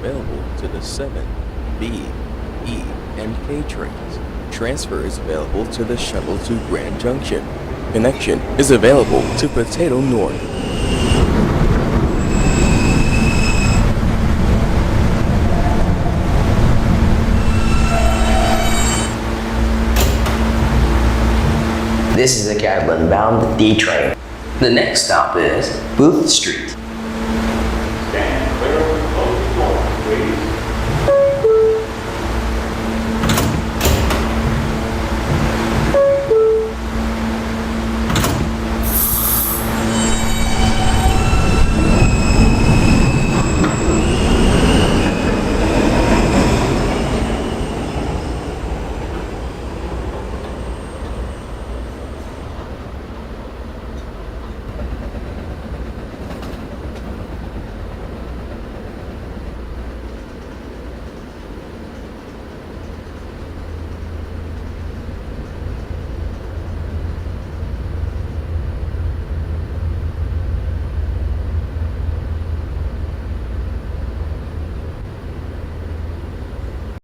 available to the 7, B, E, and K trains. Transfer is available to the shuttle to Grand Junction. Connection is available to Potato North. This is a Cadland bound D train. The next stop is Booth Street.